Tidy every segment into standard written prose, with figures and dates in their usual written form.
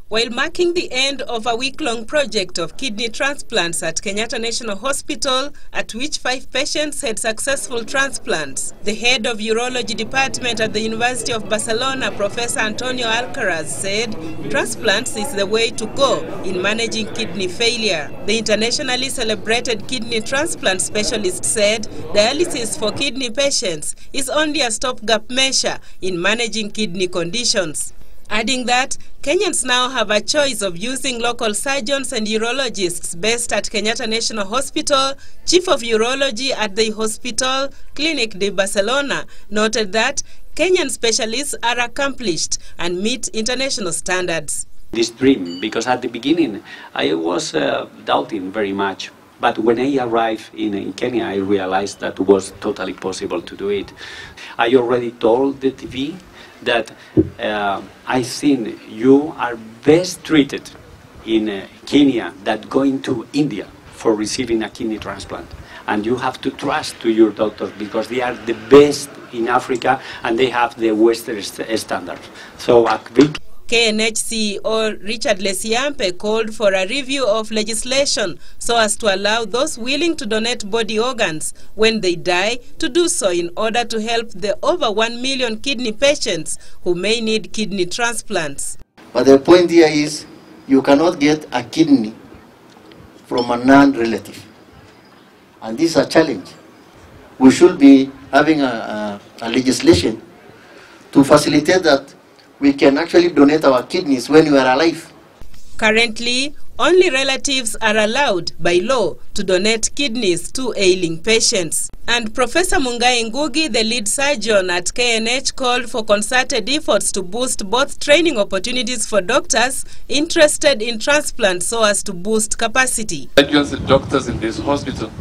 While marking the end of a week-long project of kidney transplants at Kenyatta National Hospital, at which 5 patients had successful transplants, the head of urology department at the University of Barcelona, Professor Antonio Alcaraz, said transplants is the way to go in managing kidney failure. The internationally celebrated kidney transplant specialist said dialysis for kidney patients is only a stopgap measure in managing kidney conditions, adding that Kenyans now have a choice of using local surgeons and urologists based at Kenyatta National Hospital. Chief of Urology at the Hospital Clinic de Barcelona noted that Kenyan specialists are accomplished and meet international standards. This dream, because at the beginning I was doubting very much. But when I arrived in Kenya, I realized that it was totally possible to do it. I already told the TV that I think you are best treated in Kenya than going to India for receiving a kidney transplant. And you have to trust to your doctors because they are the best in Africa and they have the Western standards. So a big KNH CEO Richard Lesiampe called for a review of legislation so as to allow those willing to donate body organs when they die to do so in order to help the over 1 million kidney patients who may need kidney transplants. But the point here is you cannot get a kidney from a non-relative. And this is a challenge. We should be having a legislation to facilitate that we can actually donate our kidneys when we are alive. Currently, only relatives are allowed by law to donate kidneys to ailing patients. And Professor Mungai Ngugi, the lead surgeon at KNH, called for concerted efforts to boost both training opportunities for doctors interested in transplants so as to boost capacity. Surgeons and doctors in this hospital,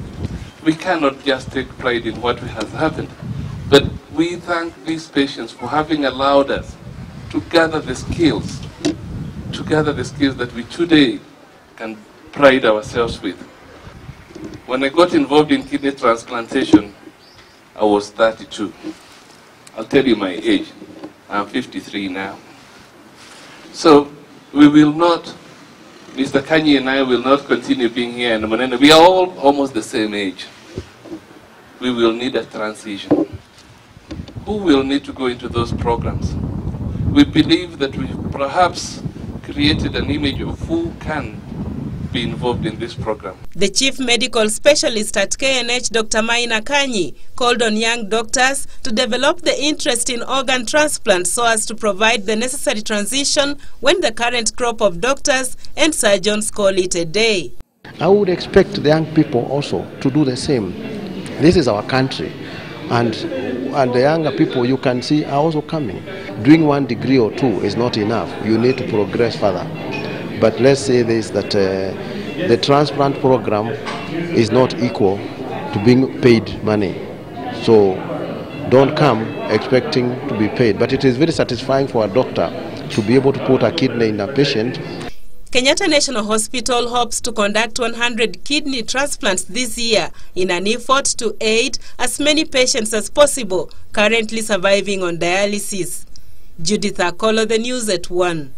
we cannot just take pride in what has happened, but we thank these patients for having allowed us to gather the skills that we today can pride ourselves with. When I got involved in kidney transplantation, I was 32. I'll tell you my age. I'm 53 now. So we will not, Mr. Kanyi and I will not continue being here in Maneno. We are all almost the same age. We will need a transition. Who will need to go into those programs? We believe that we perhaps created an image of who can be involved in this program. The chief medical specialist at KNH, Dr. Maina Kanyi, called on young doctors to develop the interest in organ transplants so as to provide the necessary transition when the current crop of doctors and surgeons call it a day. I would expect the young people also to do the same. This is our country. And the younger people you can see are also coming. Doing 1 degree or 2 is not enough. You need to progress further. But let's say this, that the transplant program is not equal to being paid money. So don't come expecting to be paid. But it is very satisfying for a doctor to be able to put a kidney in a patient. Kenyatta National Hospital hopes to conduct 100 kidney transplants this year in an effort to aid as many patients as possible currently surviving on dialysis. Judith Akolo, The News at 1.